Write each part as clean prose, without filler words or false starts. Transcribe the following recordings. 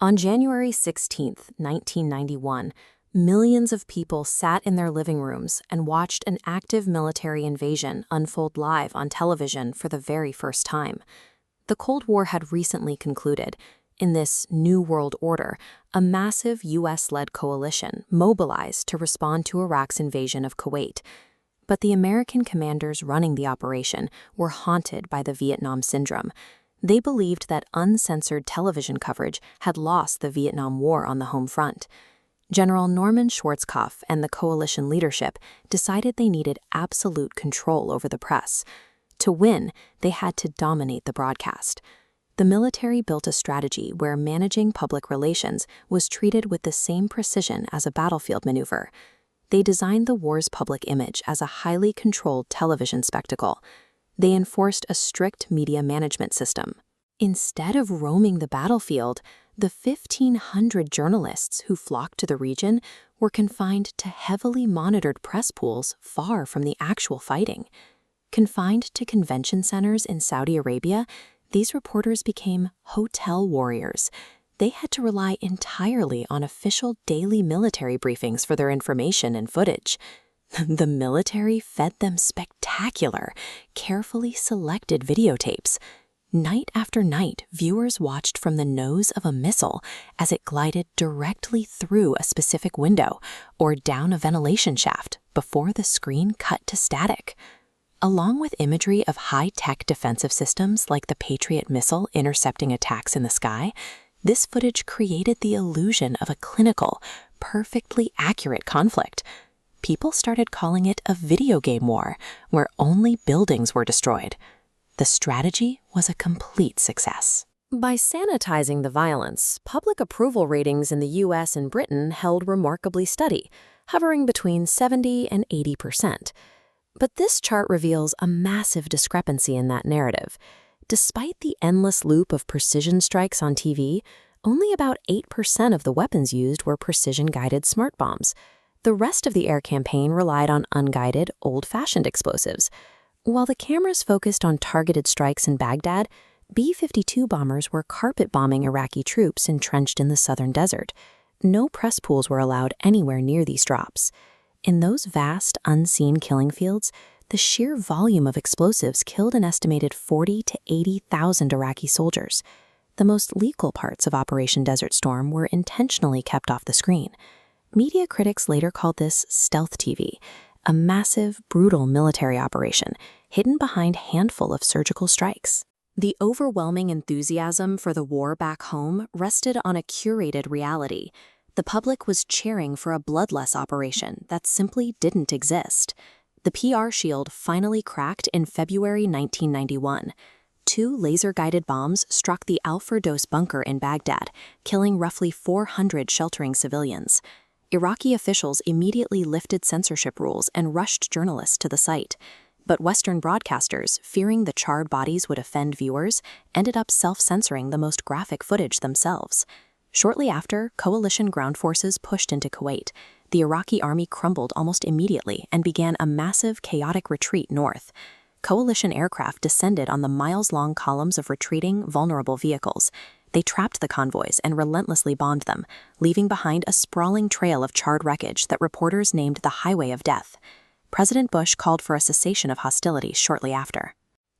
On January 16, 1991, millions of people sat in their living rooms and watched an active military invasion unfold live on television for the very first time. The Cold War had recently concluded. In this new world order, a massive U.S.-led coalition mobilized to respond to Iraq's invasion of Kuwait. But the American commanders running the operation were haunted by the Vietnam syndrome. They believed that uncensored television coverage had lost the Vietnam War on the home front. General Norman Schwarzkopf and the coalition leadership decided they needed absolute control over the press. To win, they had to dominate the broadcast. The military built a strategy where managing public relations was treated with the same precision as a battlefield maneuver. They designed the war's public image as a highly controlled television spectacle. They enforced a strict media management system. Instead of roaming the battlefield, the 1,500 journalists who flocked to the region were confined to heavily monitored press pools far from the actual fighting. Confined to convention centers in Saudi Arabia, these reporters became hotel warriors. They had to rely entirely on official daily military briefings for their information and footage. The military fed them spectacular, carefully selected videotapes. Night after night, viewers watched from the nose of a missile as it glided directly through a specific window or down a ventilation shaft before the screen cut to static. Along with imagery of high-tech defensive systems like the Patriot missile intercepting attacks in the sky, this footage created the illusion of a clinical, perfectly accurate conflict. People started calling it a video game war, where only buildings were destroyed. The strategy was a complete success. By sanitizing the violence, public approval ratings in the U.S. and Britain held remarkably steady, hovering between 70% and 80%. But this chart reveals a massive discrepancy in that narrative. Despite the endless loop of precision strikes on TV, only about 8% of the weapons used were precision-guided smart bombs. The rest of the air campaign relied on unguided, old-fashioned explosives. While the cameras focused on targeted strikes in Baghdad, B-52 bombers were carpet bombing Iraqi troops entrenched in the southern desert. No press pools were allowed anywhere near these drops. In those vast, unseen killing fields, the sheer volume of explosives killed an estimated 40,000 to 80,000 Iraqi soldiers. The most lethal parts of Operation Desert Storm were intentionally kept off the screen. Media critics later called this stealth TV, a massive, brutal military operation hidden behind a handful of surgical strikes. The overwhelming enthusiasm for the war back home rested on a curated reality. The public was cheering for a bloodless operation that simply didn't exist. The PR shield finally cracked in February 1991. 2 laser-guided bombs struck the Al-Firdos bunker in Baghdad, killing roughly 400 sheltering civilians. Iraqi officials immediately lifted censorship rules and rushed journalists to the site. But Western broadcasters, fearing the charred bodies would offend viewers, ended up self-censoring the most graphic footage themselves. Shortly after, coalition ground forces pushed into Kuwait. The Iraqi army crumbled almost immediately and began a massive, chaotic retreat north. Coalition aircraft descended on the miles-long columns of retreating, vulnerable vehicles. They trapped the convoys and relentlessly bombed them, leaving behind a sprawling trail of charred wreckage that reporters named the Highway of Death. President Bush called for a cessation of hostilities shortly after.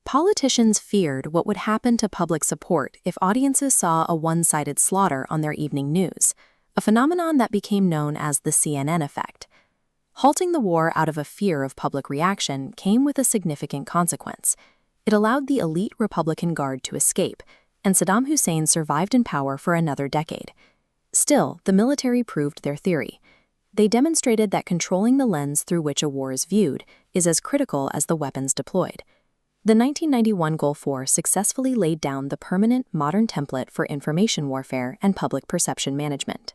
Politicians feared what would happen to public support if audiences saw a one-sided slaughter on their evening news, a phenomenon that became known as the CNN effect. Halting the war out of a fear of public reaction came with a significant consequence. It allowed the elite Republican Guard to escape, and Saddam Hussein survived in power for another decade. Still, the military proved their theory. They demonstrated that controlling the lens through which a war is viewed is as critical as the weapons deployed. The 1991 Gulf War successfully laid down the permanent modern template for information warfare and public perception management.